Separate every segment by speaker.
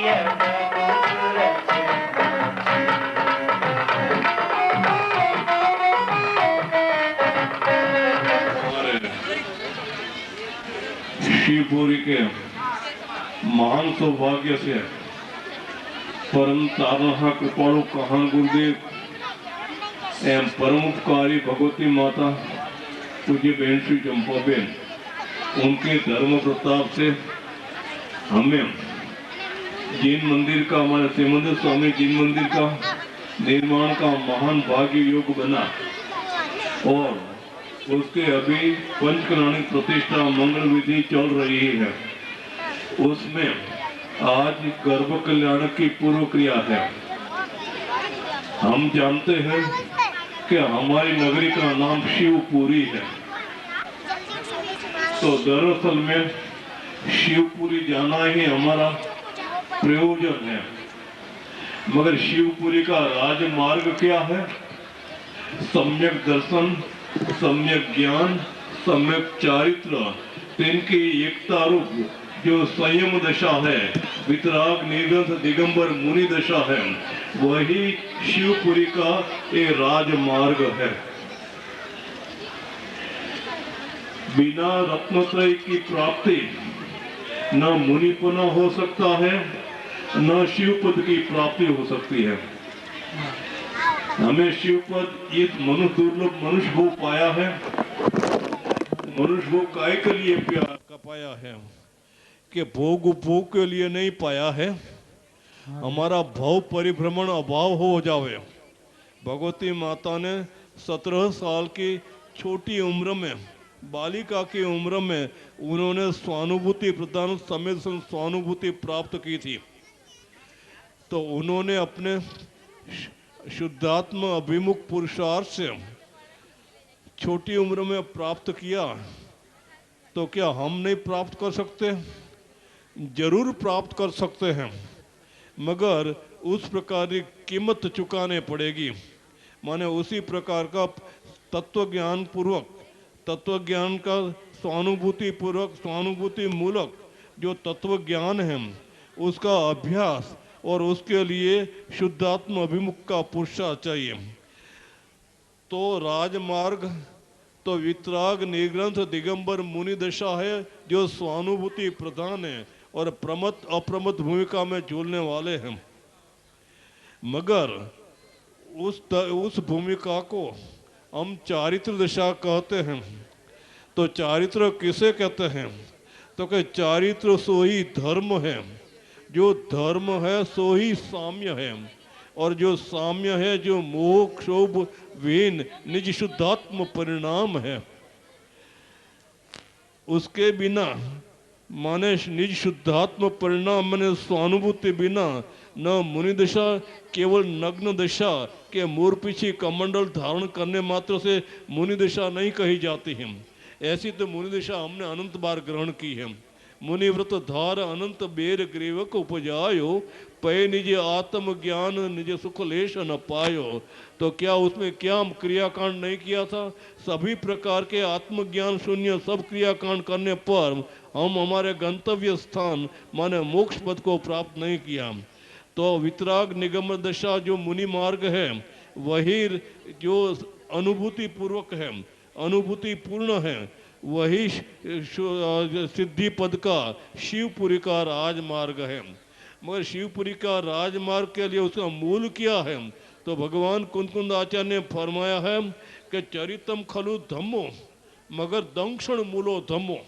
Speaker 1: शिवपुरी के महान सौभाग्य से परम तारणहार कृपालु कहान गुरुदेव एवं परम उपकारी भगवती माता पूज्य बहन श्री चंपाबेन उनके धर्म प्रताप से हमें जैन मंदिर का, हमारे सिमंदर स्वामी जैन मंदिर का निर्माण का महान भाग्य योग बना और उसके अभी पंचकराणिक प्रतिष्ठा मंगल विधि चल रही है। उसमें आज गर्भ कल्याण की पूर्व क्रिया है। हम जानते हैं कि हमारी नगरी का नाम शिवपुरी है, तो दरअसल में शिवपुरी जाना ही हमारा प्रयोजन है। मगर शिवपुरी का राजमार्ग क्या है? सम्यक दर्शन, सम्यक ज्ञान, सम्यक चारित्र, तिनकी एकता रूप जो संयम दशा है, वितराग निर्गंध दिगंबर मुनि दशा है, वही शिवपुरी का एक राजमार्ग है। बिना रत्नत्रय की प्राप्ति न मुनिपना हो सकता है, न शिवपद की प्राप्ति हो सकती है। हमें शिवपद इस मनुष्य दुर्लभ मनुष्य भोग पाया है। मनुष्य भोग काय के लिए पाया है कि भोग उपभोग के लिए नहीं पाया है। हमारा भाव परिभ्रमण अभाव हो जावे। भगवती माता ने 17 साल की छोटी उम्र में, बालिका की उम्र में उन्होंने स्वानुभूति प्रदान समेत स्वानुभूति प्राप्त की थी। तो उन्होंने अपने शुद्धात्म अभिमुख पुरुषार्थ से छोटी उम्र में प्राप्त किया, तो क्या हम नहीं प्राप्त कर सकते? जरूर प्राप्त कर सकते हैं, मगर उस प्रकार की कीमत चुकाने पड़ेगी। माने उसी प्रकार का तत्व ज्ञान पूर्वक, तत्व ज्ञान का स्वानुभूति पूर्वक, स्वानुभूति मूलक जो तत्व ज्ञान है उसका अभ्यास और उसके लिए शुद्धात्म अभिमुख का पुरुषार्थ चाहिए। तो राजमार्ग तो वितराग निर्ग्रंथ दिगंबर मुनि दशा है जो स्वानुभूति प्रधान है और प्रमत अप्रमत भूमिका में झूलने वाले हैं। मगर उस भूमिका को हम चारित्र दशा कहते हैं। तो चारित्र किसे कहते हैं? तो कि चारित्र सो ही धर्म है, जो धर्म है सो ही साम्य है, और जो साम्य है जो मोह क्षोभ विहीन निज शुद्धात्म परिणाम है। उसके बिना माने निज शुद्धात्म परिणाम माने स्वानुभूति बिना न मुनि दशा केवल नग्न दशा के मोरपीछी कमंडल धारण करने मात्र से मुनि दशा नहीं कही जाती है। ऐसी तो मुनि दशा हमने अनंत बार ग्रहण की है। मुनिव्रत धार अनंत बेर ग्रीवक उपजायो, पय निज आत्म ज्ञान निज सुख लेश न पायो। तो क्या उसमें क्या क्रियाकांड नहीं किया था? सभी प्रकार के आत्मज्ञान शून्य सब क्रियाकांड करने पर हम हमारे गंतव्य स्थान माने मोक्ष पद को प्राप्त नहीं किया। तो वितराग निगम दशा जो मुनि मार्ग है वही जो अनुभूति पूर्वक है, अनुभूति पूर्ण है, वही सिद्धि पद का शिवपुरी का राजमार्ग है। मगर शिवपुरी का राजमार्ग के लिए उसका मूल क्या है? तो भगवान कुंद आचार्य ने फरमाया है कि चरितम खलु धम्मो मगर दंक्षण मूलो धम्मो।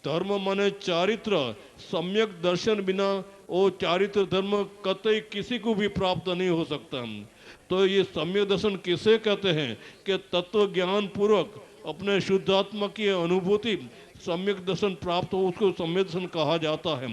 Speaker 1: धर्म माने चारित्र, सम्यक दर्शन बिना वो चारित्र धर्म कतई किसी को भी प्राप्त नहीं हो सकता। तो ये सम्यक दर्शन किसे कहते हैं? कि तत्व ज्ञान पूर्वक अपने शुद्धात्मा की अनुभूति सम्यक दर्शन प्राप्त हो, उसको सम्यक दर्शन कहा जाता है।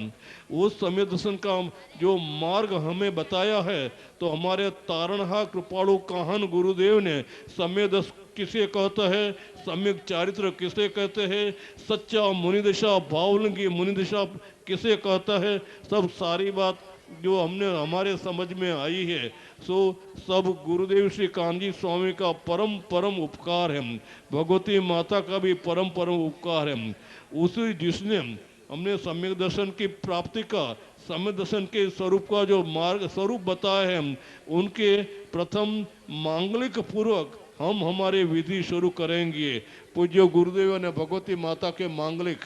Speaker 1: उस सम्यक दर्शन का जो मार्ग हमें बताया है, तो हमारे तारणहार कृपालु काहन गुरुदेव ने सम्यक दर्शन किसे कहता है, सम्यक चारित्र किसे कहते हैं, सच्चा मुनिदशा भावलिंगी मुनिदशा किसे कहता है, सब सारी बात जो हमने हमारे समझ में आई है सो सब गुरुदेव श्री कान्जी स्वामी का परम परम उपकार है। भगवती माता का भी परम परम उपकार है। उसी जिसने हमने सम्यक दर्शन की प्राप्ति का समय दर्शन के स्वरूप का जो मार्ग स्वरूप बताए हैं, उनके प्रथम मांगलिक पूर्वक हम हमारे विधि शुरू करेंगे। पूज्य गुरुदेव ने भगवती माता के मांगलिक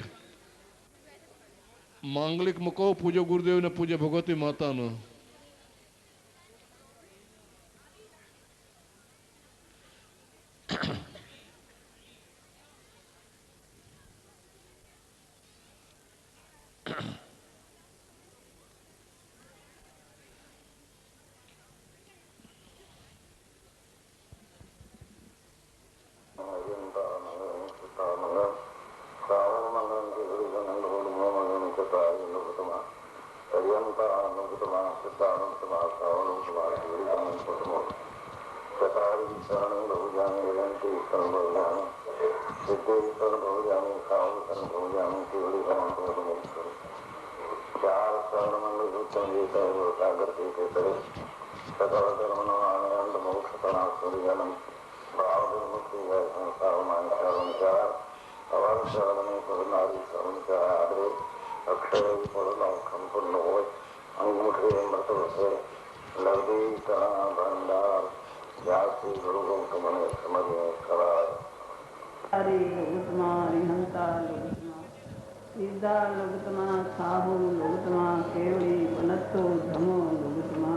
Speaker 1: मांगलिक मुको पूज्य गुरुदेव ने पूज्य भगवती माता ने
Speaker 2: हरि लोगतमा रिहंता लोगतमा सीधा लोगतमा साहू लोगतमा केवड़ी वनत्तो धमो लोगतमा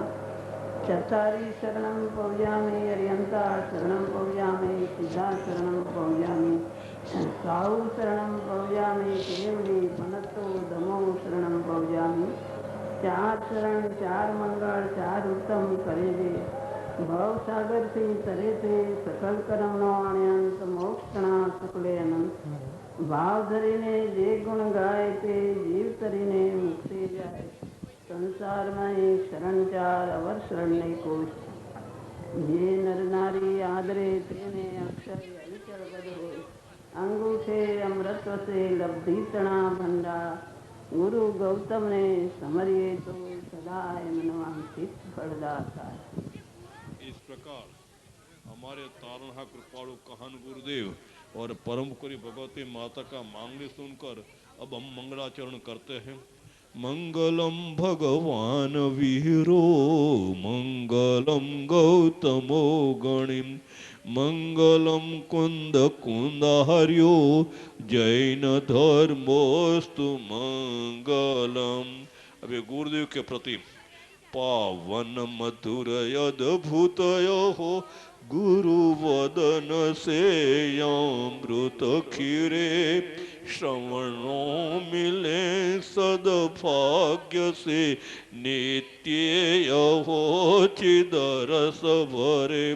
Speaker 2: चत्तारी शरणं पौजामि अरिहंता शरणं पौजामि सीधा शरणं पौजामि साहू शरणं पौजामि केवड़ी वनत्तो धमो शरणं पौजामि चार शरण चार मंगल चार उत्तम करे जे भाव सागर से तरे थे सकल कर्म नो अनंत मोक्षणा शुक्ले अनंत भाव धरी ने जे गुण गाए ते जीव तरी ने मुक्ति जाए संसार में शरण चार अवर शरण ने कोश ये नर नारी आदरे तेने अक्षर अविचल बद होए अंगूठे अमृत से लब्धि तणा भंडा गुरु गौतम ने समरिए तो सदाए मनवांचित फलदाता है।
Speaker 1: इस प्रकार हमारे तारणहा कृपाणु कहान गुरुदेव और परम करी भगवती माता का मांगने सुनकर अब हम मंगलाचरण करते हैं। मंगलम भगवान वीरो मंगलम गौतमो गणिम मंगलम कुंद कुंदार्यो जैन धर्मोस्तु मंगलम। अभी गुरुदेव के प्रति पावन मधुर अद्भुतयो गुरुवदन से अमृत खीरे श्रवणों मिले सद्भाग्य से नित्य हो चिदरस भरे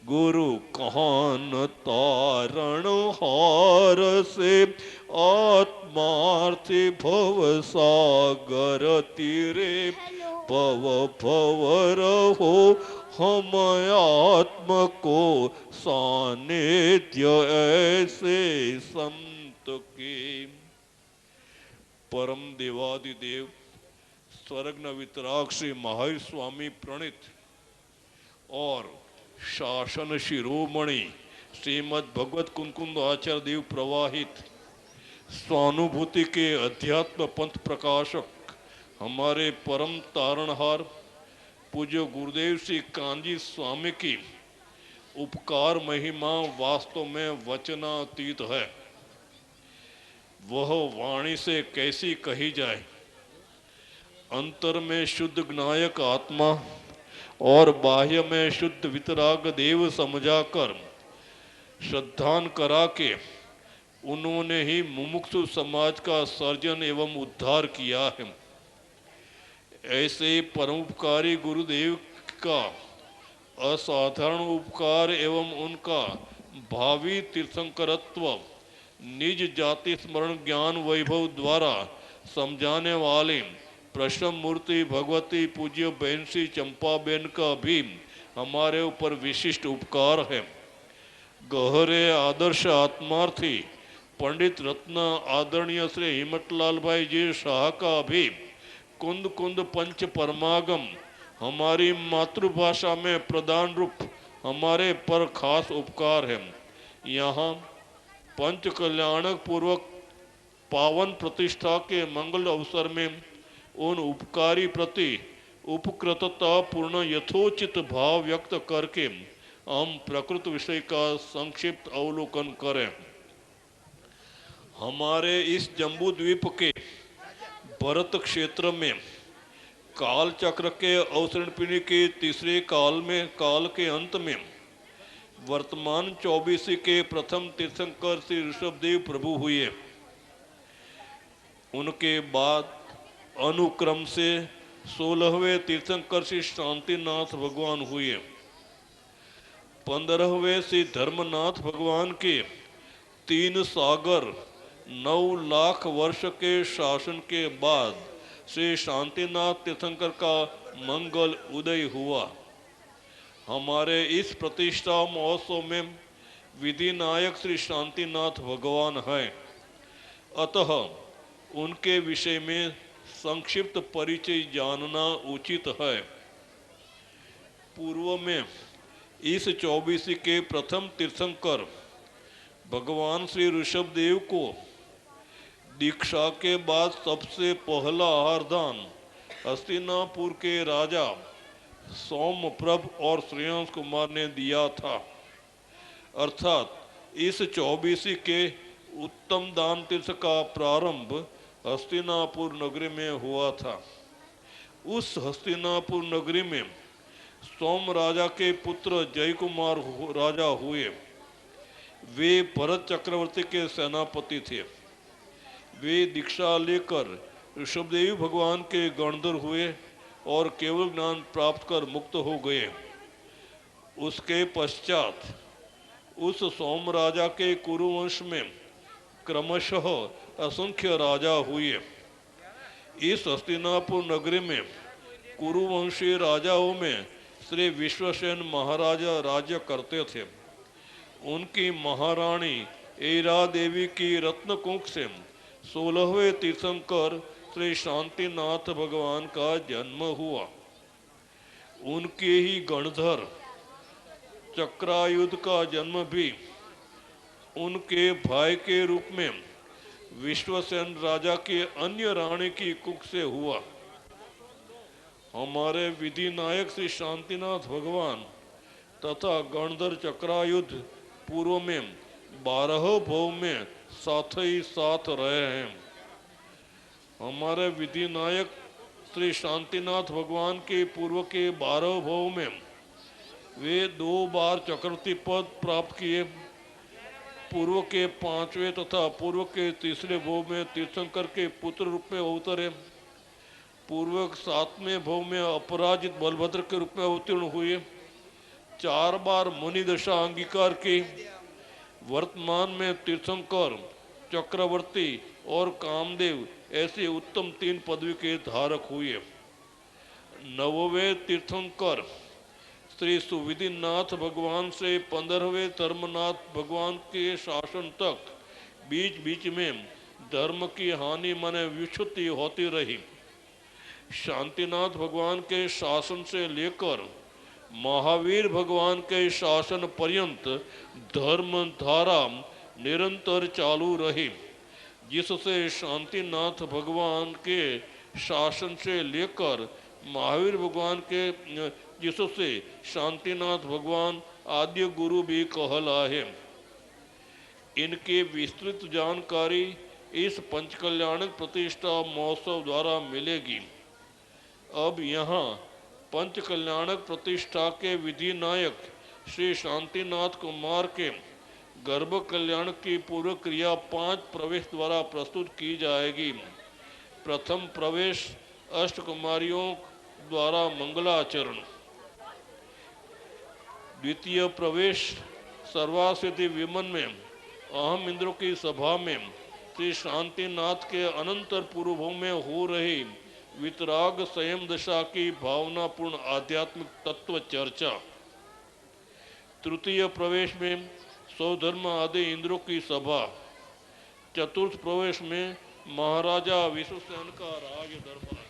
Speaker 1: गुरु कान तारण हार से आत्मार्थी भव सागर तीरे पव पवर हो हम आत्म को सानिध्य ऐसे संत के। परम देवादिदेव स्वर्गन वितराग श्री महावीर स्वामी प्रणीत और शासन शिरोमणि श्रीमद् भगवत कुंकुंद आचार्य देव प्रवाहित स्वानुभूति के अध्यात्म पंथ प्रकाशक हमारे परम तारणहार पूज्य गुरुदेव श्री कांजी स्वामी की उपकार महिमा वास्तव में वचनातीत है। वह वाणी से कैसी कही जाए। अंतर में शुद्ध ज्ञायक आत्मा और बाह्य में शुद्ध वितराग देव समझाकर श्रद्धान करा के उन्होंने ही मुमुक्षु समाज का सर्जन एवं उद्धार किया है। ऐसे परोपकारी गुरुदेव का असाधारण उपकार एवं उनका भावी तीर्थंकरत्व निज जाति स्मरण ज्ञान वैभव द्वारा समझाने वाले प्रसन्न मूर्ति भगवती पूज्य बहन श्री चंपाबेन का भी हमारे ऊपर विशिष्ट उपकार है। गहरे आदर्श आत्मार्थी पंडित रत्न आदरणीय श्री हिम्मतलाल भाई जी शाह का भी कुंद कुंद पंच परमागम हमारी मातृभाषा में प्रदान रूप हमारे पर खास उपकार है। यहाँ पंच कल्याणक पूर्वक पावन प्रतिष्ठा के मंगल अवसर में उन उपकारी प्रति उपकृतता पूर्ण यथोचित भाव व्यक्त करके हम प्रकृत विषय का संक्षिप्त अवलोकन करें। हमारे इस जम्बू द्वीप के भरत क्षेत्र में काल चक्र के अवसरण पीढ़ी के तीसरे काल के अंत में वर्तमान 24 के प्रथम तीर्थंकर श्री ऋषभदेव प्रभु हुए। उनके बाद अनुक्रम से 16वें तीर्थंकर श्री शांतिनाथ भगवान हुए। 15वें श्री धर्मनाथ भगवान के 3 सागर 9 लाख वर्ष के शासन के बाद श्री शांतिनाथ तीर्थंकर का मंगल उदय हुआ। हमारे इस प्रतिष्ठा महोत्सव में विधि नायक श्री शांतिनाथ भगवान हैं। अतः उनके विषय में संक्षिप्त परिचय जानना उचित है। पूर्व में इस 24 के प्रथम तीर्थंकर भगवान श्री ऋषभदेव को दीक्षा के बाद सबसे पहला आहारदान हस्तिनापुर के राजा सोमप्रभ और श्रेयांश कुमार ने दिया था। अर्थात इस 24 के उत्तम दान तीर्थ का प्रारंभ हस्तिनापुर नगरी में हुआ था। उस हस्तिनापुर नगरी में सोम राजा के पुत्र जय कुमार राजा हुए। वे भरत चक्रवर्ती के सेनापति थे। वे दीक्षा लेकर ऋषभदेव भगवान के गणधर हुए और केवल ज्ञान प्राप्त कर मुक्त हो गए। उसके पश्चात उस सोम राजा के कुरुवंश में क्रमशः असंख्य राजा हुए। इस हस्तिनापुर नगरी में कुरुवंशी राजाओं में श्री विश्वसेन महाराजा राज्य करते थे। उनकी महारानी एरा देवी की रत्नकुंक से 16वें तीर्थंकर श्री शांतिनाथ भगवान का जन्म हुआ। उनके ही गणधर चक्रायुध का जन्म भी उनके भाई के रूप में विश्वसेन राजा की अन्य रानी की कुख से हुआ। हमारे विधि नायक श्री शांतिनाथ भगवान तथा गणधर चक्रायुध पूर्व में 12 भव में साथ ही साथ रहे हैं। हमारे विधि नायक श्री शांतिनाथ भगवान के पूर्व के 12 भव में वे 2 बार चक्रवर्ती पद प्राप्त किए। पूर्व के 5वें तथा पूर्व के 3रे भव में तीर्थंकर के पुत्र रूप में अवतरे। पूर्व 7वें भव में अपराजित बलभद्र के रूप में अवतीर्ण हुए। 4 बार मुनि दशा अंगीकार की। वर्तमान में तीर्थंकर, चक्रवर्ती और कामदेव ऐसे उत्तम 3 पदवी के धारक हुए। 9वें तीर्थंकर श्री सुविधिनाथ भगवान से 15वें धर्मनाथ भगवान के शासन तक बीच बीच में धर्म की हानि माने विच्युति होती रही। शांतिनाथ भगवान के शासन से लेकर महावीर भगवान के शासन पर्यंत धर्म धारा निरंतर चालू रही, जिससे शांतिनाथ भगवान के शासन से लेकर महावीर भगवान के जिससे शांतिनाथ भगवान आद्य गुरु भी कहलाए। इनकी विस्तृत जानकारी इस पंचकल्याणक प्रतिष्ठा महोत्सव द्वारा मिलेगी। अब यहाँ पंचकल्याणक प्रतिष्ठा के विधि नायक श्री शांतिनाथ कुमार के गर्भ कल्याण की पूर्व क्रिया 5 प्रवेश द्वारा प्रस्तुत की जाएगी। प्रथम प्रवेश अष्टकुमारियों द्वारा मंगलाचरण। द्वितीय प्रवेश सर्वासिद्धि विमन में अहम इंद्रों की सभा में श्री शांतिनाथ के अनंतर पूर्व में हो रही वितराग संयम दशा की भावनापूर्ण आध्यात्मिक तत्व चर्चा। तृतीय प्रवेश में स्वधर्म आदि इंद्रों की सभा। चतुर्थ प्रवेश में महाराजा विश्वसेन का राज दरबार।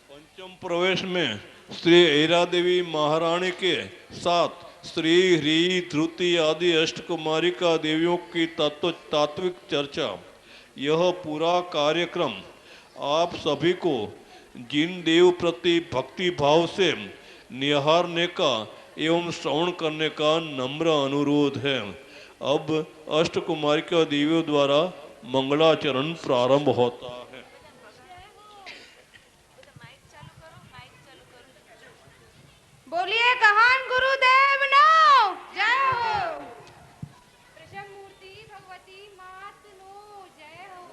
Speaker 1: पंचम प्रवेश में श्री एरा देवी महारानी के साथ श्री ह्री ध्रुति आदि अष्टकुमारिका देवियों की तात्विक चर्चा। यह पूरा कार्यक्रम आप सभी को जिन देव प्रति भक्ति भाव से निहारने का एवं श्रवण करने का नम्र अनुरोध है। अब अष्टकुमारिका देवियों द्वारा मंगलाचरण प्रारंभ होता है।
Speaker 3: बोलिए कहान गुरुदेव नो जय हो। प्रसन्न मूर्ति भगवती मात नो जय हो।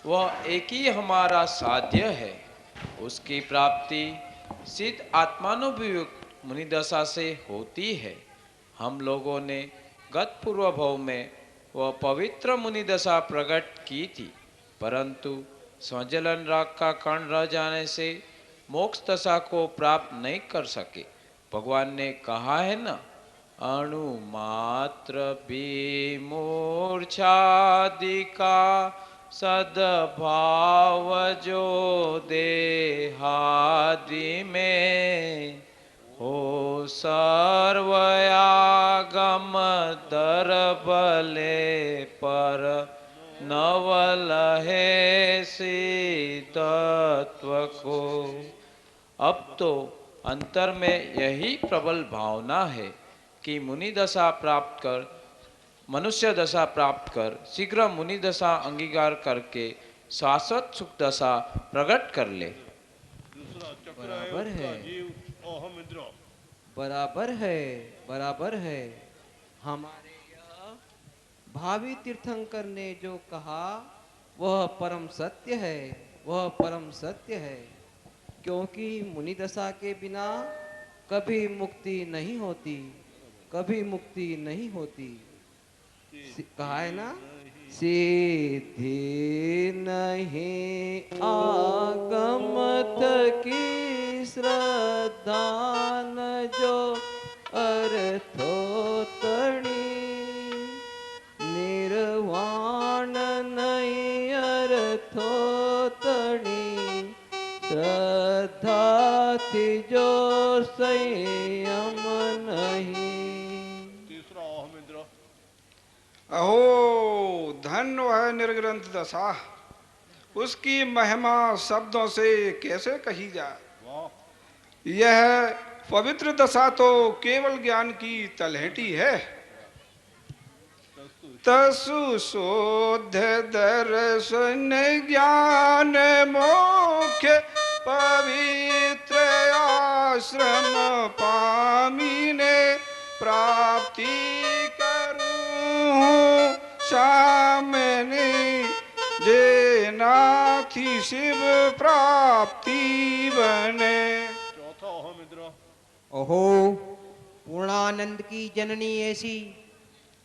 Speaker 4: वह एक ही हमारा साध्य है। उसकी प्राप्ति सिद्ध आत्मानुभूत मुनिदशा से होती है। हम लोगों ने गत पूर्व भव में वह पवित्र मुनिदशा प्रकट की थी, परंतु स्वजलन राग का कण रह जाने से मोक्ष दशा को प्राप्त नहीं कर सके। भगवान ने कहा है ना, अणु मात्र भी मूर्छादिका सद्भाव जो देहादि में हो सर्वयागम दर बले पर नवल है सी तत्व को। अब तो अंतर में यही प्रबल भावना है कि मुनि दशा प्राप्त कर, मनुष्य दशा प्राप्त कर शीघ्र मुनि दशा अंगीकार करके शाश्वत सुख दशा प्रकट कर ले।
Speaker 1: दूसरा चक्र
Speaker 5: बराबर
Speaker 1: है उसका
Speaker 5: है।
Speaker 1: जीव अहम इंद्र।
Speaker 5: बराबर है, बराबर है। हमारे यह भावी तीर्थंकर ने जो कहा वह परम सत्य है, वह परम सत्य है। क्योंकि मुनि दशा के बिना कभी मुक्ति नहीं होती, कभी मुक्ति नहीं होती। कहा है ना, सिद्धि नहीं आगमत की श्रद्धा न जो अर्थोतणी, निर्वाण नहीं अर्थोतणी, श्रद्धा थी जो संयम नहीं।
Speaker 1: तीसरा अहम इंद्र।
Speaker 6: अहो धन वह निर्ग्रंथ दशा, उसकी महिमा शब्दों से कैसे कही जाए।
Speaker 1: वाह।
Speaker 6: यह पवित्र दशा तो केवल ज्ञान की तलहटी है। तसु शोध दर्शन ज्ञान मोक्ष पवित्र आश्रम पामीने प्राप्ति करूं सामने, जे नाथी शिव प्राप्ति बने।
Speaker 1: चौथा अहम इंद्र।
Speaker 7: ओहो, पूर्णानंद की जननी ऐसी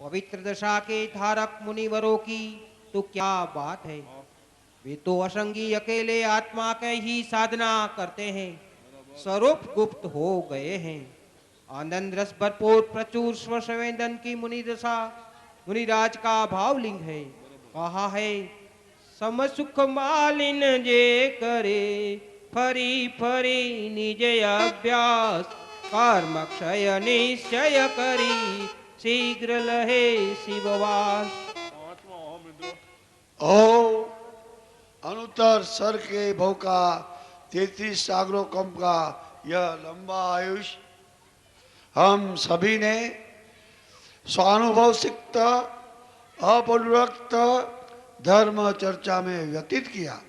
Speaker 7: पवित्र दशा के धारक मुनिवरों की तो क्या बात है। वे तो असंगी अकेले आत्मा के ही साधना करते हैं, स्वरूप गुप्त हो गए हैं। आनंद रस भरपूर प्रचुर स्वसंवेदन की मुनि दशा मुनिराज का भावलिंग है। कहा है, सम सुख मालिन जे करे, फरी फरी निज अभ्यास, कर्म क्षय निश्चय करी, शीघ्र लहे शिववास।
Speaker 1: पांचवा अहम इंद्र।
Speaker 8: ओ अनुत्तर सर के भव का 33 सागरों कम का यह लंबा आयुष हम सभी ने स्वानुभव सिक्त अपनुरक्त धर्म चर्चा में व्यतीत किया।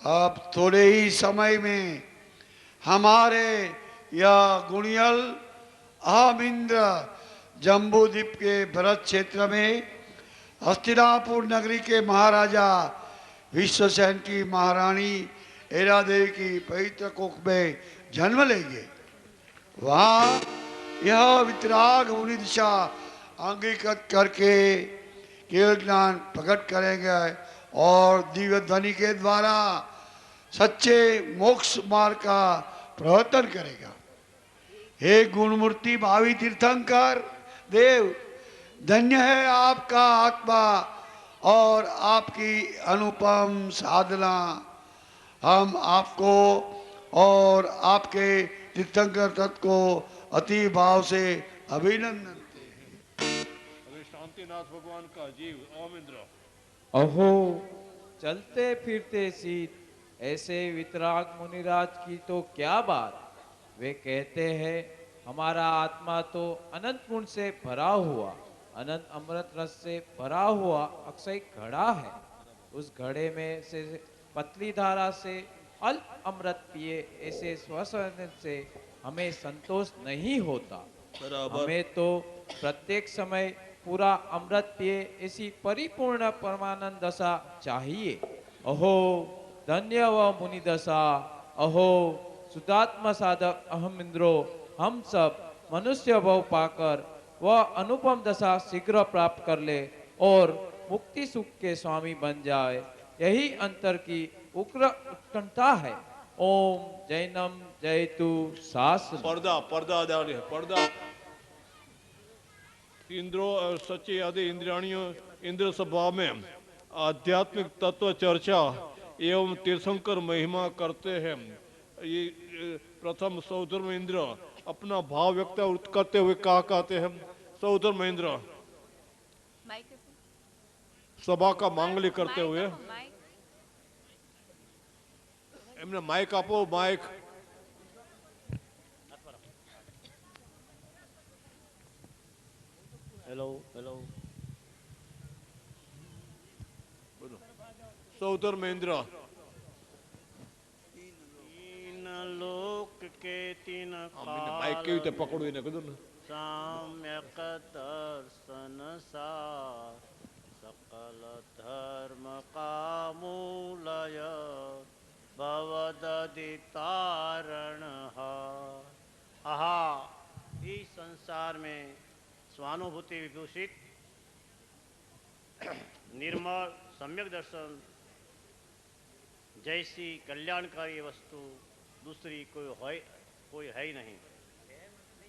Speaker 8: अब थोड़े ही समय में हमारे यह गुणियल अहम इंद्र जम्बूद्वीप के भरत क्षेत्र में हस्तिनापुर नगरी के महाराजा विश्वसेन की महारानी एरा देवी की पवित्र कोख में जन्म लेंगे। वहाँ यह वितराग मुनि दिशा अंगीकृत करके केवल ज्ञान प्रकट करेंगे और दिव्य ध्वनि के द्वारा सच्चे मोक्ष मार्ग का प्रवर्तन करेगा। हे गुणमूर्ति भावी तीर्थंकर देव, धन्य है आपका आत्मा और आपकी अनुपम साधना। हम आपको और आपके तीर्थंकर तत्व को अति भाव से अभिनंदन देते हैं।
Speaker 1: अरे शांतिनाथ भगवान का जीव अहम इंद्र।
Speaker 4: अहो, चलते फिरते शीत ऐसे वितराग मुनिराज की तो क्या बात। वे कहते हैं, हमारा आत्मा तो अनंत गुण से भरा हुआ, अनंत अमृत रस से भरा हुआ अक्षय घड़ा है। उस घड़े में से पतली धारा से अल्प अमृत पिए ऐसे स्वसंवेदन से हमें संतोष नहीं होता। हमें तो प्रत्येक समय पूरा अमृत पिए ऐसी परिपूर्ण परमानंद दशा चाहिए। अहो धन्य व मुनि दशा, अहो शुद्धात्म साधक अहम इंद्रो, हम सब मनुष्य भव पाकर वह अनुपम दशा शीघ्र प्राप्त कर ले और मुक्ति सुख के स्वामी बन जाए, यही अंतर की उग्र उत्कंठा है। ओम जैनम जयतु शास्त्र।
Speaker 1: पर्दा पर्दा डालिए पर्दा। इंद्रो और सच्ची आदि इंद्रियाणियों इंद्र सभा में आध्यात्मिक तत्व चर्चा एवं तीर्थंकर महिमा करते हैं। ये प्रथम सौधर्म इंद्र अपना भाव व्यक्त करते हुए कहा कहते हैं। सौधर्म इंद्र सभा का मांगलिक करते हुए एमने माइक आपो mic.
Speaker 9: Hello hello
Speaker 1: Saudharma Indra
Speaker 9: तीन लोक के तीन
Speaker 1: माइक के રીતે પકડું એને કીધું ને
Speaker 9: साम्यक दर्शन सार सकल धर्म का मूलय भवदधि तारण आहा इस संसार में स्वानुभूति विभूषित निर्मल सम्यक दर्शन जैसी कल्याणकारी वस्तु दूसरी कोई है ही नहीं।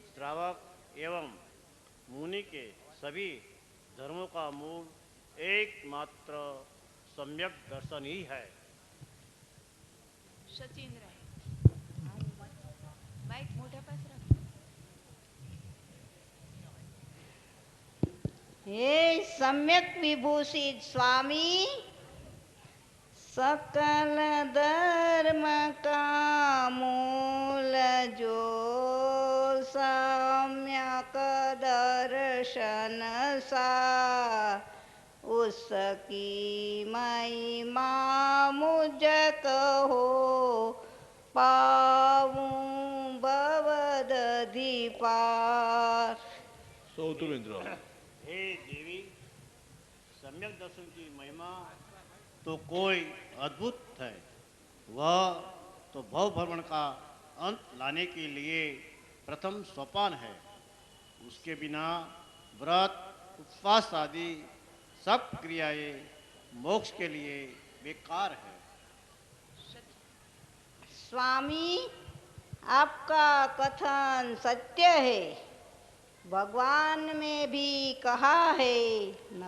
Speaker 9: श्रावक एवं मुनि के सभी धर्मों का मूल एकमात्र सम्यक दर्शन ही है।
Speaker 3: सचिंद्र है माइक मोटा पास रख।
Speaker 2: हे सम्यक विभूषित स्वामी, सकल धर्म का मूल जो सम्यक दर्शन सा, उसकी महिमा मुझ कहो पाऊं भवदधि पार।
Speaker 1: सौधर्म इंद्र
Speaker 9: हे देवी, सम्यक दर्शन की महिमा तो कोई अद्भुत है। वह तो भव भ्रमण का अंत लाने के लिए प्रथम सोपान है। उसके बिना व्रत उपवास आदि सब क्रियाएं मोक्ष के लिए बेकार है।
Speaker 2: स्वामी, आपका कथन सत्य है। भगवान में भी कहा है न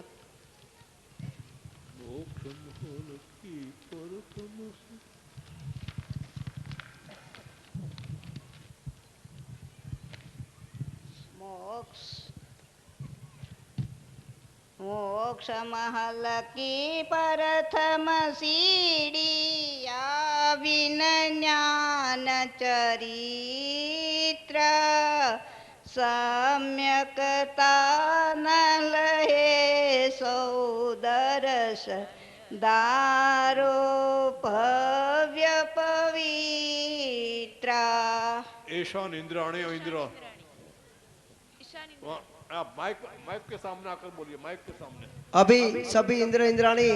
Speaker 2: मोक्ष महल की प्रथम सीढ़ी या बिन ज्ञान चरित्र सम्यकता न लहे सौदरस दारो भव्य पवित्रा।
Speaker 1: ईशान इंद्राणी और इंद्र
Speaker 3: ईशान
Speaker 1: आप माइक माइक के सामने आकर बोलिए। माइक के सामने
Speaker 10: अभी सभी इंद्र इंद्राणी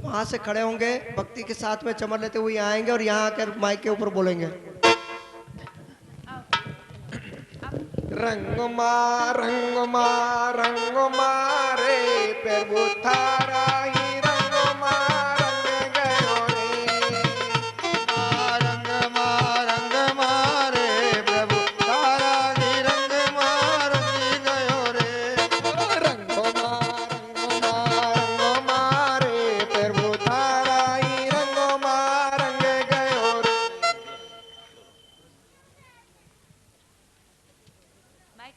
Speaker 10: वहां से खड़े होंगे, भक्ति के साथ में चमर लेते हुए आएंगे और यहाँ आकर माइक के ऊपर बोलेंगे।
Speaker 6: रंग मा रे प्रभु थारा ही रंग मा रंग गयो रे। रंग मा रे प्रभु थारा ही रंग मा रंग गयो रे। रंग मा रे प्रभु थारा ही रंग मा रंग गयो रे।
Speaker 3: माइक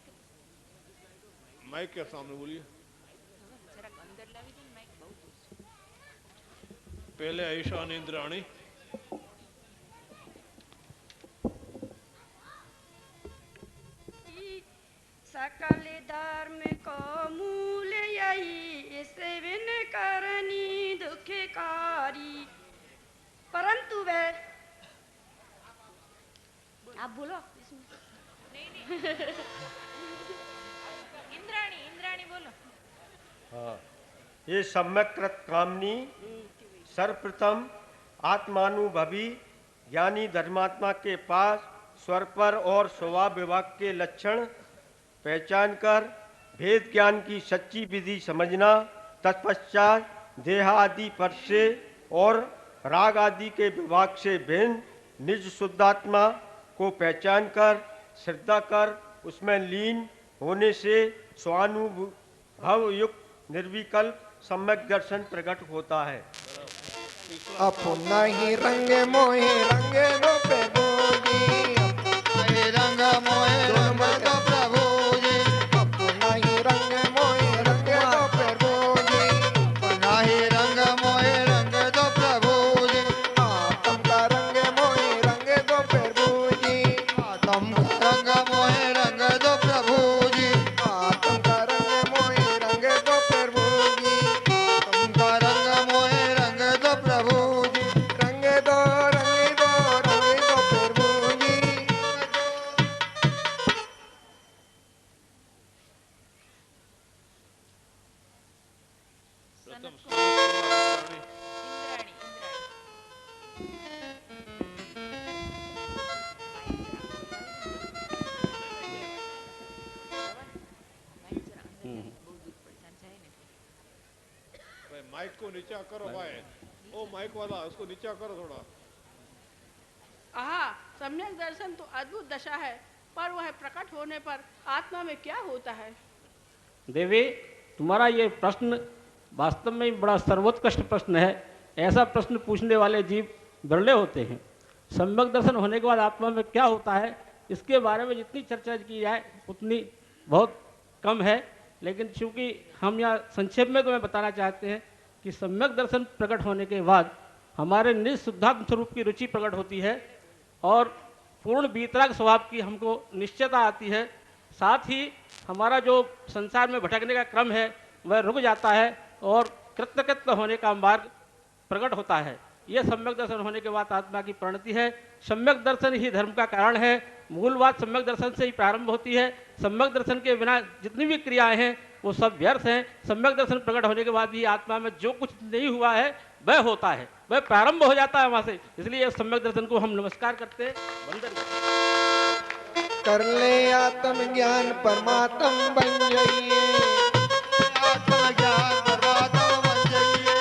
Speaker 1: माइक के सामने बोलिए।
Speaker 3: जरा अंदर लावी दो माइक बहुत दूर से।
Speaker 1: पहले ईशान इंद्राणी
Speaker 11: सकल धर्म को मूल यही, इसे बिन करनी दुखकारी। परंतु वह आप बोलो
Speaker 3: नहीं इंद्राणी इंद्राणी बोलो।
Speaker 12: हाँ, ये सम्यक कृत कामनी सर्वप्रथम आत्मानुभवी ज्ञानी धर्मात्मा के पास स्वर पर और स्वभाव विभाग के लक्षण पहचान कर भेद ज्ञान की सच्ची विधि समझना, तत्पश्चात देह आदि पर से और राग आदि के विभाग से भिन्न निज शुद्धात्मा को पहचान कर श्रद्धा कर उसमें लीन होने से स्वानुभव युक्त निर्विकल्प सम्यक दर्शन प्रकट होता है।
Speaker 6: अपना ही रंग मोहे रंग दो प्रभु जी, रंग मोहे रंग दो प्रभु जी, अपना ही रंग मोहे रंग दो प्रभु जी, अपना ही रंग मोहे रंग दो प्रभु जी, आत्म का रंग मोहे रंग दो प्रभु जी, आत्म का रंग मोहे रंग दो प्रभु जी, आत्म का रंग मोहे रंग दो प्रभु जी, आत्म का रंग मोहे रंग दो प्रभु जी, रंग दो प्रभु जी।
Speaker 3: सनत कुमार इंद्राणी
Speaker 1: भाई माइक को नीचा करो भाई, ओ माइक वाला उसको नीचा करो थोड़ा।
Speaker 2: आहा, सम्यक दर्शन तो अद्भुत दशा है, पर वह प्रकट होने पर आत्मा में क्या होता है?
Speaker 13: देवी, तुम्हारा ये प्रश्न वास्तव में बड़ा सर्वोत्कृष्ट प्रश्न है। ऐसा प्रश्न पूछने वाले जीव बिरले होते हैं। सम्यक दर्शन होने के बाद आत्मा में क्या होता है, इसके बारे में जितनी चर्चा की जाए उतनी बहुत कम है, लेकिन चूंकि हम यहाँ संक्षेप में तुम्हें बताना चाहते हैं कि सम्यक दर्शन प्रकट होने के बाद हमारे निज शुद्धात्म स्वरूप की रुचि प्रकट होती है और पूर्ण वीतराग स्वभाव की हमको निश्चयता आती है। साथ ही हमारा जो संसार में भटकने का क्रम है वह रुक जाता है और कृतकृत्य होने का मार्ग प्रकट होता है। यह सम्यक दर्शन होने के बाद आत्मा की परिणति है। सम्यक दर्शन ही धर्म का कारण है। मूल बात सम्यक दर्शन से ही प्रारंभ होती है। सम्यक दर्शन के बिना जितनी भी क्रियाएं हैं वो सब व्यर्थ हैं। सम्यक दर्शन प्रकट होने के बाद ही आत्मा में जो कुछ नहीं हुआ है वह होता है, वह प्रारंभ हो जाता है वहां से। इसलिए सम्यक दर्शन को हम नमस्कार करते हैं, वंदन
Speaker 6: कर ले आत्म ज्ञान परमात्म बन जाइए, आत्म ज्ञान परमात्मा बन जाइए,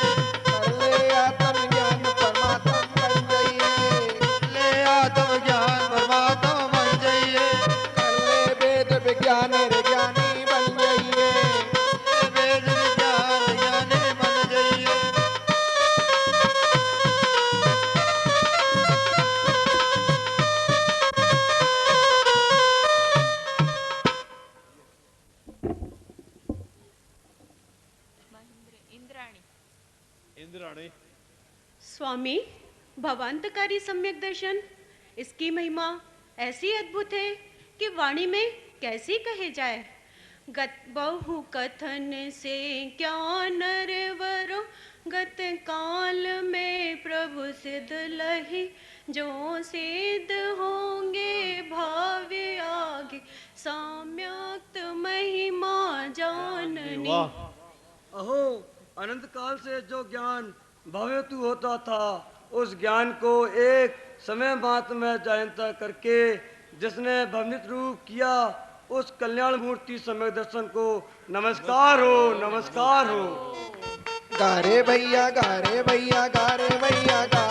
Speaker 6: कर ले आत्म ज्ञान परमात्मा बन जाइए, ले आत्म ज्ञान परमात्मा बन जाइए, कर ले वेद विज्ञान ज्ञानी बन जाइए, वेद विज्ञान ज्ञानी बन जाइए।
Speaker 1: इंद्राणी,
Speaker 14: स्वामी, भवांतकारी सम्यक दर्शन, इसकी महिमा ऐसी अद्भुत है कि वाणी में कैसी कहे जाए। गत बहु कथन से क्या नरवरो, गत काल में प्रभु सिद्ध लही, जो सिद्ध होंगे भाव्य आगे, सम्यक्त महिमा जाननी।
Speaker 15: अहो, अनंत काल से जो ज्ञान भव्यतु होता था, उस ज्ञान को एक समय मात्र में जानता करके जिसने भवनित रूप किया, उस कल्याण मूर्ति सम्यक दर्शन को नमस्कार हो, नमस्कार हो।
Speaker 6: गारे भैया गारे भैया गारे भैया गा,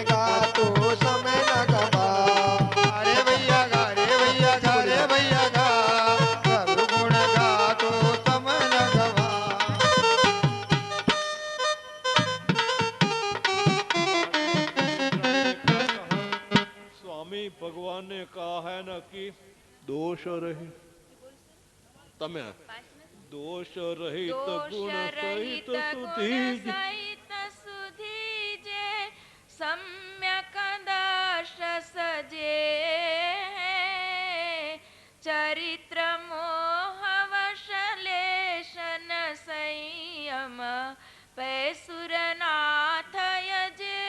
Speaker 6: गा तो समय न गवा, गारे भैया गारे भैया गारे भैया गा, प्रभु गुण गा तो समय न गवा।
Speaker 1: स्वामी भगवान ने कहा है ना कि दोष रहित तमे दोष रहित गुण सहित
Speaker 3: सुधीजे, सम्यक दर्श सजे, चरित्र मोह वशलेशन संयम पैसुरनाथ यजे।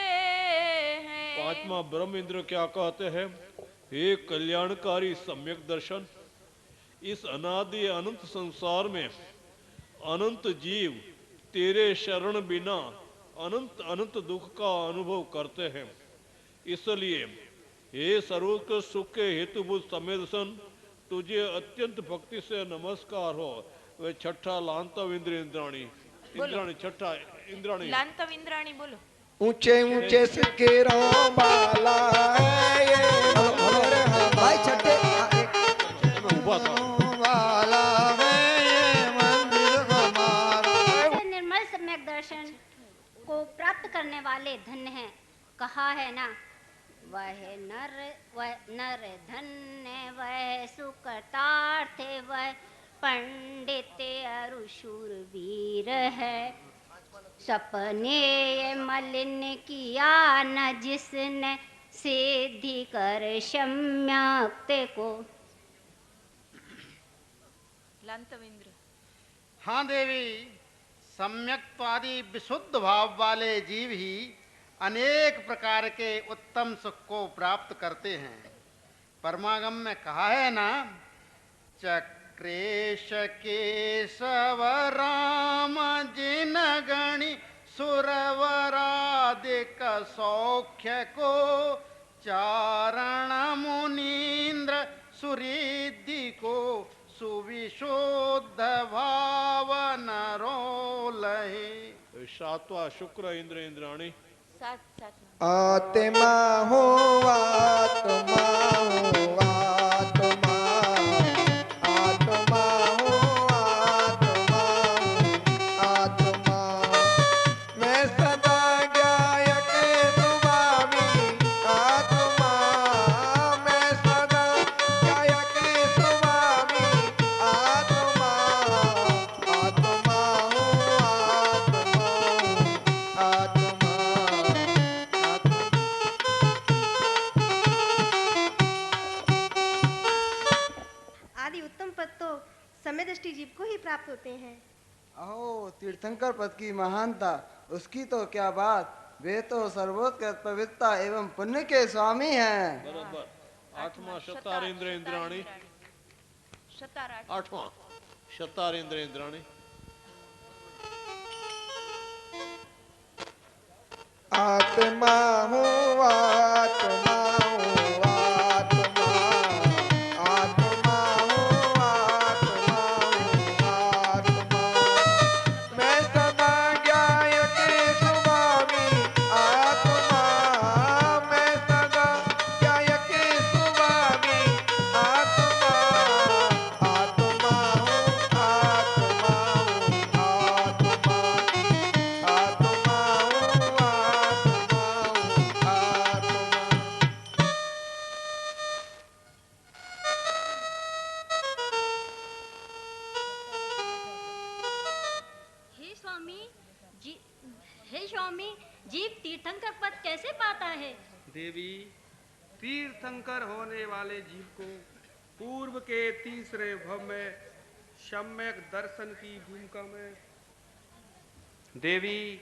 Speaker 1: पांचवा ब्रह्म इंद्र क्या कहते हैं? हे कल्याणकारी सम्यक दर्शन, इस अनादि अनंत संसार में अनंत जीव तेरे शरण बिना अनंत अनंत दुख का अनुभव करते हैं। इसलिए हे सर्वोत्कृष्ट सुख के हेतुभूत सम्यक तुझे अत्यंत भक्ति से नमस्कार हो। वे छठा लांतव इंद्राणी इंद्राणी छठा इंद्राणी
Speaker 3: लांतव इंद्राणी बोलो।
Speaker 6: ऊंचे ऊंचे सिक्केरों वाला है ये भाई छठे वाला है ये मंदिर हमारा।
Speaker 11: निर्मल सम्यक दर्शन को प्राप्त करने वाले धन्य हैं। कहा है ना, वह नर धन्य वह सुकर्तार्थ वह पंडित अरु शूरवीर है। सपने ये मलिन किया न जिसने सिद्धि कर सम्यक्त को।
Speaker 3: लांतवेंद्र।
Speaker 9: हाँ देवी, सम्यक्त्वादि विशुद्ध भाव वाले जीव ही अनेक प्रकार के उत्तम सुख को प्राप्त करते हैं। परमागम में कहा है ना, चक्रेश केशव राम जिन गणि सुरवरादिक सौख्य को चारण मुनीन्द्र सुरिद्धि को सुविशुद्ध भाव नरोलहे।
Speaker 1: सातवा शुक्र इंद्र इंद्राणी
Speaker 6: आत्मा हो आत्मा हो आत्मा आत्मा हो आत्मा आत्मा मैं सदा गायक सुभावी आत्मा मैं सदा गायक सुभावी आत्मा आत्मा हो आत्मा
Speaker 16: आदि उत्तम पद तो समय दृष्टि जीव को ही प्राप्त होते हैं।
Speaker 15: अहो तीर्थंकर पद की महानता, उसकी तो क्या बात, वे तो सर्वोत्कृष्ट पवित्रता एवं पुण्य के स्वामी हैं।
Speaker 1: बराबर। आठवां शतार इंद्र इंद्राणी आठवां शतार इंद्र इंद्राणी
Speaker 6: आत्मा हो आत्मा हो आत्मा आत्मा हो आत्मा हो आत्मा मैं सदा गायक सुभावी आत्मा मैं सदा गायक सुभावी आत्मा आत्मा हो आत्मा हो आत्मा आत्मा हो
Speaker 11: हे स्वामी, जीव तीर्थंकर पद कैसे पाता है?
Speaker 17: देवी, तीर्थंकर होने वाले जीव को पूर्व के तीसरे भव में सम्यक दर्शन की भूमिका में देवी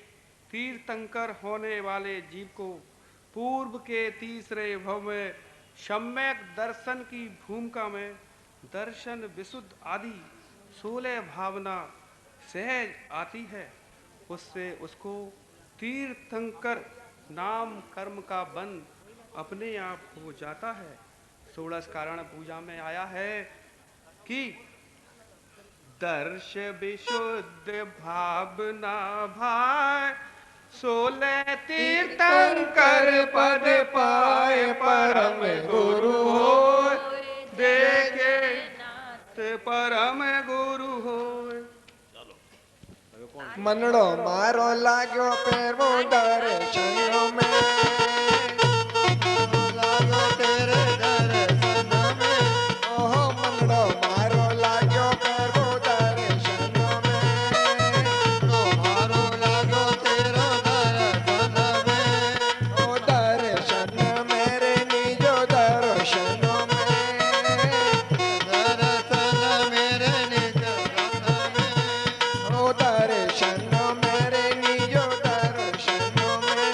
Speaker 17: तीर्थंकर होने वाले जीव को पूर्व के तीसरे भव में सम्यक दर्शन की भूमिका में दर्शन विशुद्ध आदि 16 भावना सहज आती है। उससे उसको तीर्थंकर नाम कर्म का बंध अपने आप हो जाता है। 16 कारण पूजा में आया है कि दर्श विशुद्ध भावना भाई 16 तीर्थंकर पद पाए परम गुरु हो देखे परम गुरु हो।
Speaker 6: मनड़ो मारो लाग्यो पेरो दर्शन में लागो तेरे दर्शन में ओहो मनड़ो मारो लाग्यो पेरो दर्शन में ओ मारो लागो तेरो दर्शन में ओ दर्शन मेरे निजो दर्शन में दर्शन मेरे निजो ओ दर्शन मेरे निजो दर्शन में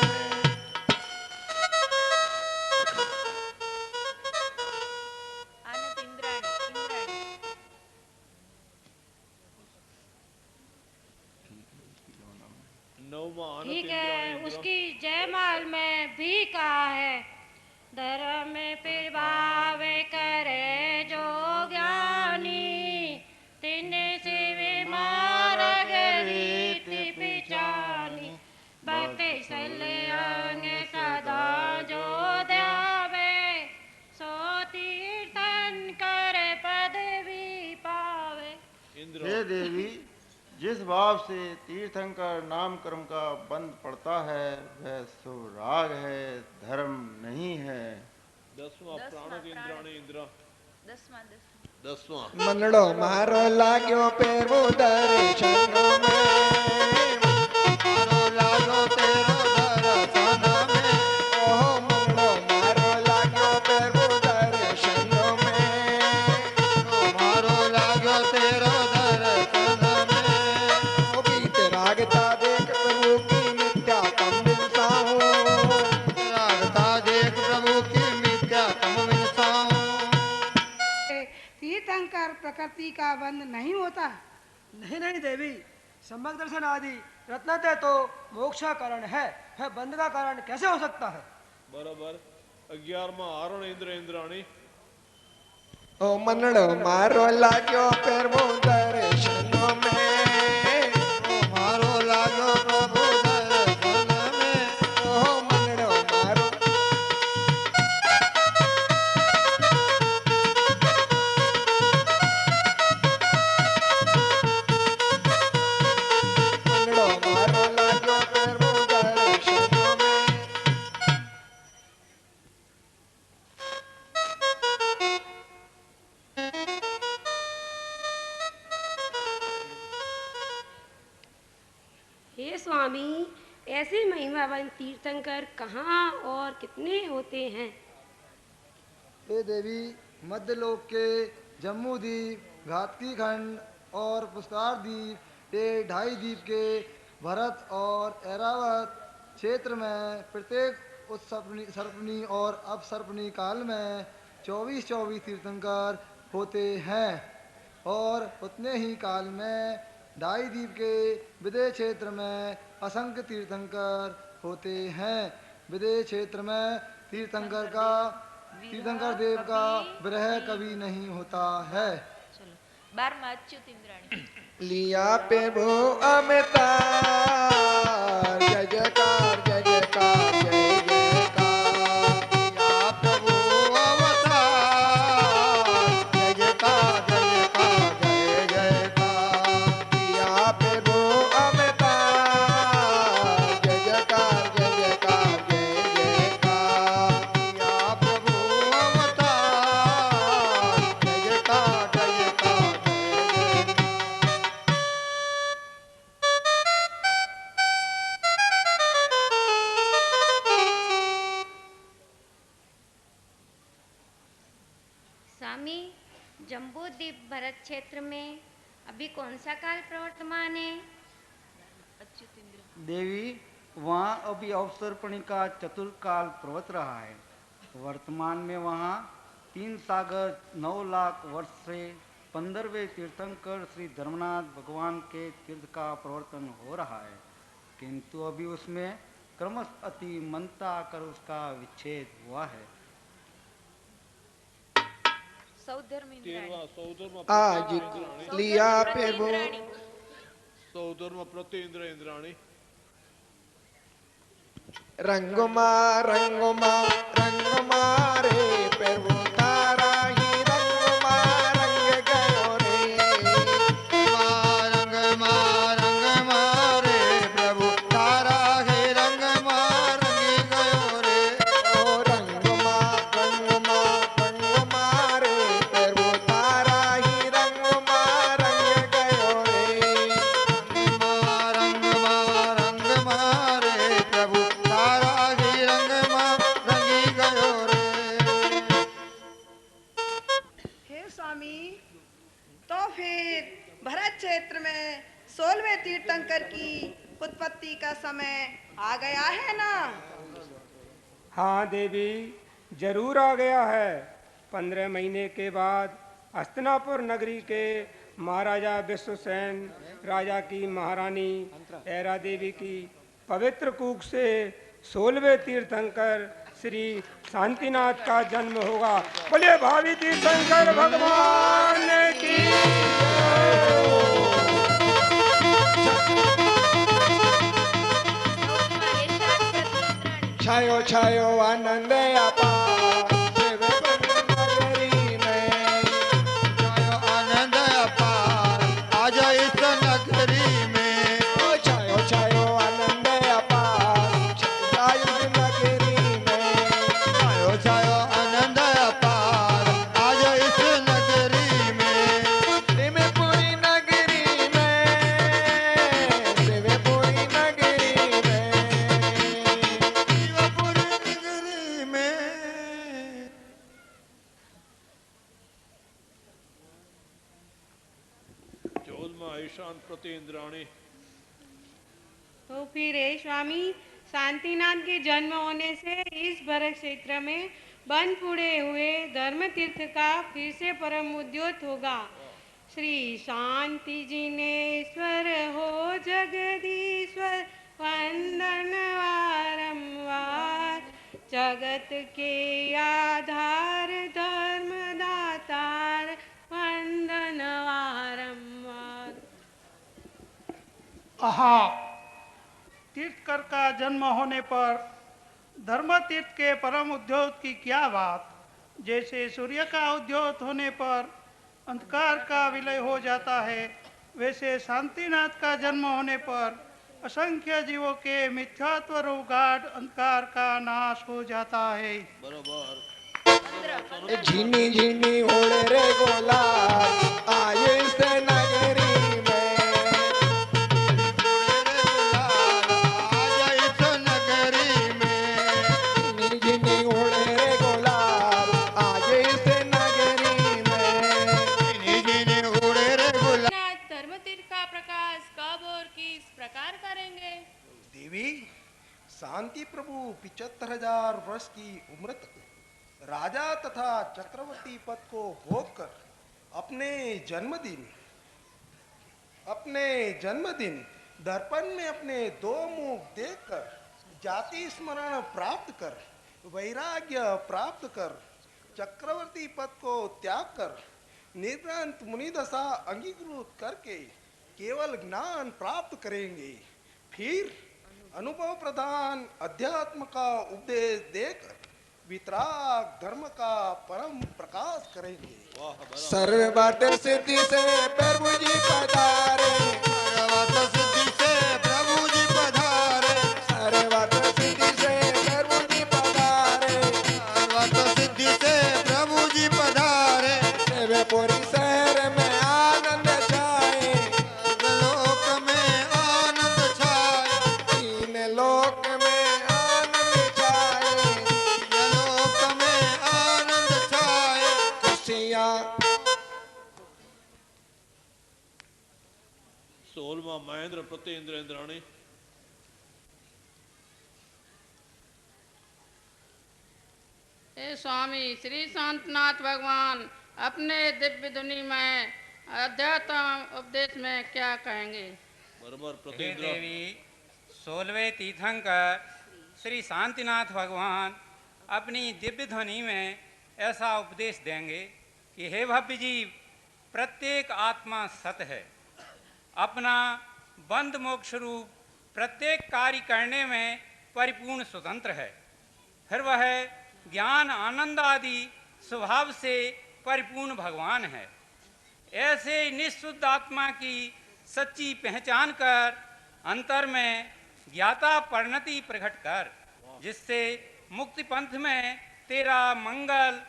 Speaker 14: ठीक है, उसकी जयमाल में भी कहा है, धर्म प्रभाव करे जो ज्ञानी, तिन शिव मार्ग रीति पिचानी, भक्ति सलयांग सदा जो ध्यावे, सो तीर्थन कर पदवी पावे।
Speaker 18: हे देवी, जिस भाव से तीर्थंकर नाम कर्म का बंध पड़ता है वह सुराग है, धर्म नहीं है।
Speaker 1: 10वां प्राणक इंद्राणी इंद्रा 10वां
Speaker 6: मनड़ो मारो लाग्यो पेरो दर्शन में, मारो लागो तेरो दर्शन में, ओहो मनड़ो मारो लाग्यो पेरो दर्शन में, मारो लागो तेरो दर्शन में, ओ बीत रागता देख प्रभु की मिथ्या कम मिलताऊं, रागता देख प्रभु की मिथ्या कम मिलताऊं।
Speaker 19: तीर्थंकर प्रकृति का बंध नहीं होता।
Speaker 15: नहीं नहीं देवी, सम्यक दर्शन आदि रत्नते तो मोक्ष का कारण है, बंध का कारण कैसे हो सकता है?
Speaker 1: बराबर। 11वां आरण इंद्र इंद्राणी
Speaker 6: ओ मनड़ो मारो लाग्यो प्रभु दर्शन में, ओ मारो लाग्यो प्रभु दर्शन में, ओ मनड़ो मारो मनड़ो मारो लाग्यो प्रभु दर्शन में।
Speaker 20: हे स्वामी, ऐसे महिमावान तीर्थंकर कहाँ और कितने होते हैं?
Speaker 21: हे देवी, मध्यलोक के जम्मू द्वीप, घातकी खंड और पुष्कर द्वीप, ये 2.5 द्वीप के भरत और ऐरावत क्षेत्र में प्रत्येक उत्सर्पणी और अपसर्पणी काल में 24-24 तीर्थंकर होते हैं, और उतने ही काल में 2.5 द्वीप के विदेह क्षेत्र में असंख्य तीर्थंकर होते हैं। विदेह क्षेत्र में तीर्थंकर देव का विरह कभी नहीं होता है।
Speaker 3: 12वां अच्युत इंद्राणी
Speaker 6: लिया प्रभु अवतार, जय जयकार जय जयकार जय जयकार, लिया प्रभु अवतार, जय जयकार जय जयकार जय जयकार, लिया प्रभु अवतार, जय जयकार जय जयकार जय जयकार, लिया प्रभु अवतार, जय जयकार जय जयकार जय जयकार।
Speaker 11: स्वामी, जम्बू द्वीप भरत क्षेत्र में अभी कौन सा काल प्रवर्तमान है?
Speaker 3: अच्युत इंद्र
Speaker 22: देवी, वहाँ अभी अवसर्पणी का चतुर्काल प्रवर्त रहा है। वर्तमान में वहाँ 3 सागर 9 लाख वर्ष से 15वें तीर्थंकर श्री धर्मनाथ भगवान के तीर्थ का प्रवर्तन हो रहा है, किंतु अभी उसमें क्रमश अति मनता आकर उसका विच्छेद हुआ है।
Speaker 3: सौधर्म इंद्राणी
Speaker 1: 13वां
Speaker 6: आज लिया प्रभु
Speaker 1: सौधर्म प्रत्येंद्र इंद्राणी
Speaker 6: रंगमा रंगमा रंगमा रे प्रभु तारा ही रंगमा रंग गयो रे, रंगमा रंगमा रे प्रभु तारा ही रंगमा रंग गयो रे, ओ रंगमा रंगमा रंगमा रे प्रभु तारा ही रंगमा रंग गयो रे, रंगमा रंगमा रे प्रभु तारा ही रंगमा रंगी गयो रे।
Speaker 19: हे स्वामी, तो फिर भरत क्षेत्र में 16वें तीर्थंकर की उत्पत्ति का समय आ गया है ना?
Speaker 23: हाँ देवी, जरूर आ गया है। 15 महीने के बाद हस्तिनापुर नगरी के महाराजा विश्वसेन राजा की महारानी ऐरा देवी की पवित्र कूप से 16वें तीर्थंकर श्री शांतिनाथ का जन्म होगा। बोलिए भावी तीर्थंकर भगवान की
Speaker 6: छायो छायो आनंद अपार शिव नगरी में, छायो आनंद अपार आजा इस नगरी में, ओ छायो छायो आनंद अपार छायो इस नगरी में, छायो छायो आनंद अपार आजा इस नगरी में, शिवपुरी नगरी में, शिवपुरी नगरी में,
Speaker 1: ईशान प्रति इंद्राणी।
Speaker 14: तो फिर हे स्वामी, शांतिनाथ के जन्म होने से इस भरत क्षेत्र में बंद पड़े हुए धर्म तीर्थ का फिर से परम उद्योत होगा। श्री शांति जिनेश्वर हो जगदीश्वर वंदन वारंवार, जगत के आधार धर्म दातार वंदन वारंवार।
Speaker 5: आहा, तीर्थकर का जन्म होने पर धर्म तीर्थ के परम उद्योत की क्या बात। जैसे सूर्य का उद्योत होने पर अंधकार का विलय हो जाता है, वैसे शांतिनाथ का जन्म होने पर असंख्य जीवों के मिथ्यात्व रूप गाढ़ अंधकार का नाश हो जाता है।
Speaker 1: बरोबर।
Speaker 6: झिनी झिनी ओले रे गोला आये इस नगरी में, आजा इस नगरी में, झिनी झिनी ओले रे गोला आये इस नगरी में, झिनी झिनी ओले रे गोला।
Speaker 14: धर्म तीर्थ का प्रकाश कब और किस प्रकार करेंगे?
Speaker 6: देवी, शांति प्रभु 75,000 वर्ष की उम्र तक राजा तथा चक्रवर्ती पद को भोग कर अपने जन्मदिन दर्पण में अपने दो मुख देखकर जाति स्मरण प्राप्त कर, वैराग्य प्राप्त कर, चक्रवर्ती पद को त्याग कर निर्ग्रंथ मुनिदशा अंगीकृत करके केवल ज्ञान प्राप्त करेंगे। फिर अनुभव प्रधान अध्यात्म का उपदेश देकर वितराग धर्म का परम प्रकाश करेंगे। सर्वबाट सिद्धि से प्रभु जी पधारे, सर्वबाट सिद्धि से प्रभु जी पधारे, सर्वबाट सिद्धि से प्रभु जी पधारे, सर्वबाट सिद्धि से प्रभु जी पधारे, शिवपुरी शहर में आनंद छाए, लोक में आनंद छाए, तीन लोक में आनंद छाए, लोक में आनंद छाए, खुशियाँ।
Speaker 1: 16वां महेंद्र प्रति इंद्राणी।
Speaker 7: हे स्वामी, श्री शांतनाथ भगवान अपने दिव्य धुनी में अध्यात्म उपदेश में क्या कहेंगे?
Speaker 1: बराबर।
Speaker 8: हे देवी, 16वें तीर्थंकर श्री शांतिनाथ भगवान अपनी दिव्य ध्वनि में ऐसा उपदेश देंगे कि हे भव्य जीव, प्रत्येक आत्मा सत है, अपना बंद मोक्ष रूप प्रत्येक कार्य करने में परिपूर्ण स्वतंत्र है। फिर वह ज्ञान आनंद आदि स्वभाव से परिपूर्ण भगवान है। ऐसे निःशुद्ध आत्मा की सच्ची पहचान कर अंतर में ज्ञाता परिणति प्रकट कर, जिससे मुक्ति पंथ में तेरा मंगल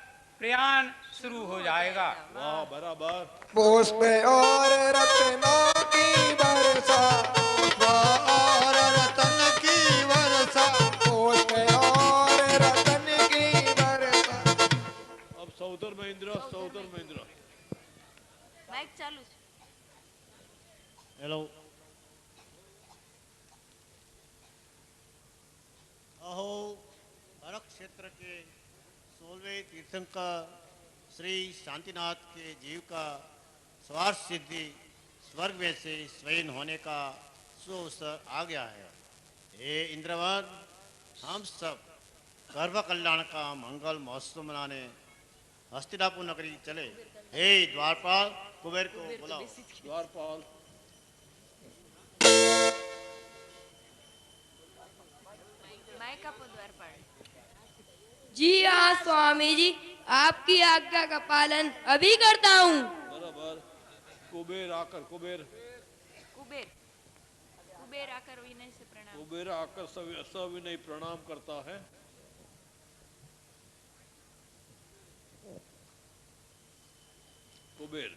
Speaker 8: प्रयाण शुरू हो जाएगा।
Speaker 1: वाह, बराबर।
Speaker 6: पुष्प और रत्नों की वर्षा, पुष्प और रत्न की वर्षा, पुष्प और रत्न की वर्षा।
Speaker 1: अब सौदर महेंद्र, सौदर महेंद्र।
Speaker 3: माइक चालू।
Speaker 9: हेलो। अहो, भरत क्षेत्र के 16वें तीर्थंकर श्री शांतिनाथ के जीव का स्वार्थ सिद्धि स्वर्ग में से स्वयं होने का सुअवसर आ गया है। हे इंद्रवन, हम सब गर्भ कल्याण का मंगल महोत्सव मनाने हस्तिनापुर नगरी चले। हे द्वारपाल, कुबेर को बुलाओ।
Speaker 1: द्वारपाल।
Speaker 4: जी हाँ स्वामी जी, आपकी आज्ञा का पालन अभी करता हूँ।
Speaker 1: बराबर। कुबेर आकर कुबेर
Speaker 3: कुबेर कुबेर आकर विनय से प्रणाम।
Speaker 1: कुबेर आकर सविनय प्रणाम करता है। कुबेर।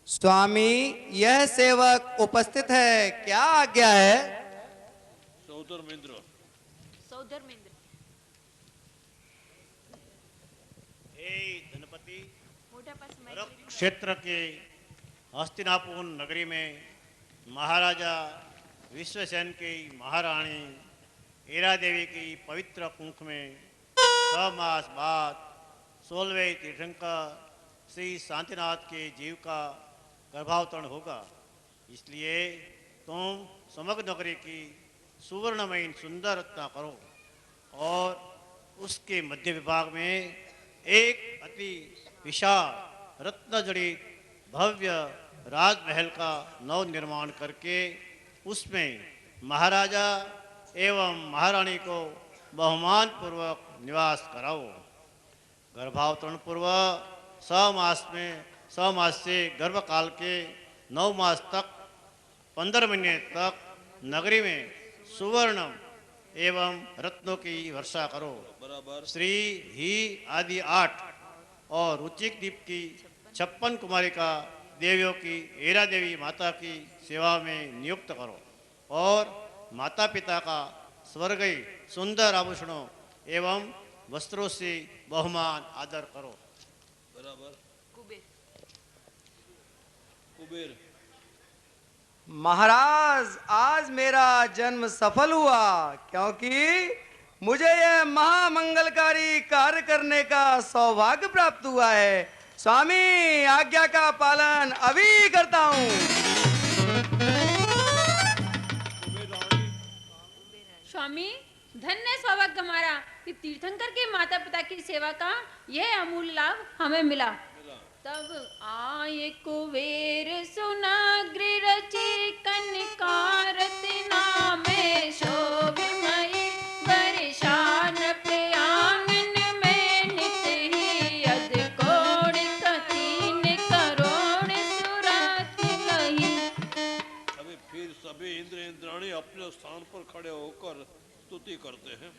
Speaker 10: स्वामी, यह सेवक उपस्थित है, क्या आज्ञा है?
Speaker 1: सौधर्मेंद्र।
Speaker 3: सौधर्मेंद्र।
Speaker 9: हे धनपति,
Speaker 3: मोटा पास
Speaker 9: क्षेत्र के हस्तिनापुर नगरी में महाराजा विश्वसेन की महारानी एरा देवी की पवित्र कुंभ में 6 मास बाद 16वें तीर्थंकर श्री शांतिनाथ के जीव का गर्भावतरण होगा। इसलिए तुम समग्र नगरी की सुवर्णमयी सुंदर रचना करो और उसके मध्य विभाग में एक अति विशाल रत्न जड़ित भव्य राजमहल का नव निर्माण करके उसमें महाराजा एवं महारानी को बहुमान पूर्वक निवास कराओ। गर्भावतरण पूर्व 6 मास से गर्भकाल के 9 मास तक 15 महीने तक नगरी में सुवर्ण एवं रत्नों की वर्षा करो।
Speaker 1: बराबर।
Speaker 9: श्री ही आदि 8 और रुचिक द्वीप की 56 कुमारिका देवियों की एरा देवी माता की सेवा में नियुक्त करो और माता पिता का स्वर्गीय सुंदर आभूषणों एवं वस्त्रों से बहुमान आदर करो।
Speaker 1: बराबर।
Speaker 3: कुबेर।
Speaker 1: कुबेर।
Speaker 10: महाराज, आज मेरा जन्म सफल हुआ, क्योंकि मुझे यह महामंगलकारी कार्य करने का सौभाग्य प्राप्त हुआ है। स्वामी, आज्ञा का पालन अभी करता हूँ।
Speaker 12: स्वामी, धन्य सौभाग्य हमारा कि तीर्थंकर के माता पिता की सेवा का यह अमूल्य लाभ हमें मिला। तब आए कुबेर सुनाग्र रचे कनकारत नामे शोभमयी वर्षान पे आंगन में नित ही अध कोण कतीन करोड़ सुरत कही।
Speaker 1: अभी फिर सभी इंद्र इंद्राणी अपने स्थान पर खड़े होकर स्तुति करते हैं।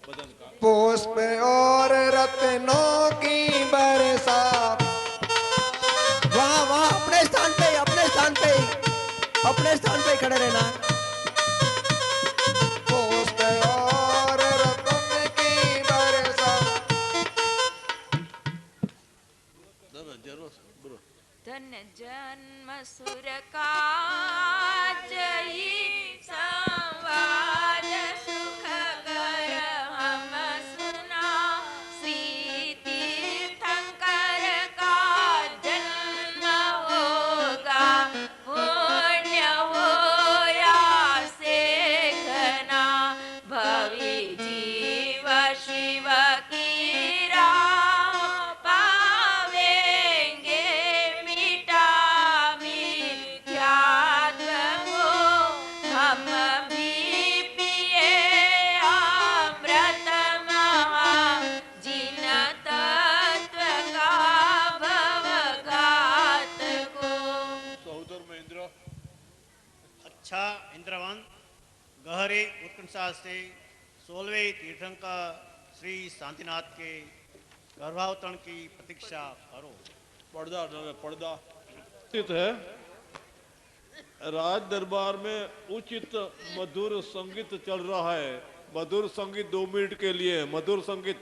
Speaker 1: बदन का
Speaker 6: पुष्प और रत्नों की बरसा। वहाँ वहाँ अपने स्थान पे खड़े रहना। पुष्प और रत्न की बरसा।
Speaker 3: धन्य जन्म सुर का जयी संवाद सुख कर हम सुना। श्री तीर्थंकर का जन्म होगा, पुण्य होया से घना। भवि जीव शिव की राह पावेंगे, मिटा मिथ्यात्व को हम भी पिए अमृत महा। जिन तत्व का भवघात को।
Speaker 1: सहोदर में इंद्र।
Speaker 9: अच्छा इंद्रवन, गहरे उत्कंठा से 16वें तीर्थंकर श्री शांतिनाथ के गर्भावतरण की प्रतीक्षा करो।
Speaker 1: पर्दा स्थित है। राज दरबार में उचित मधुर संगीत चल रहा है। मधुर संगीत 2 मिनट के लिए, मधुर संगीत।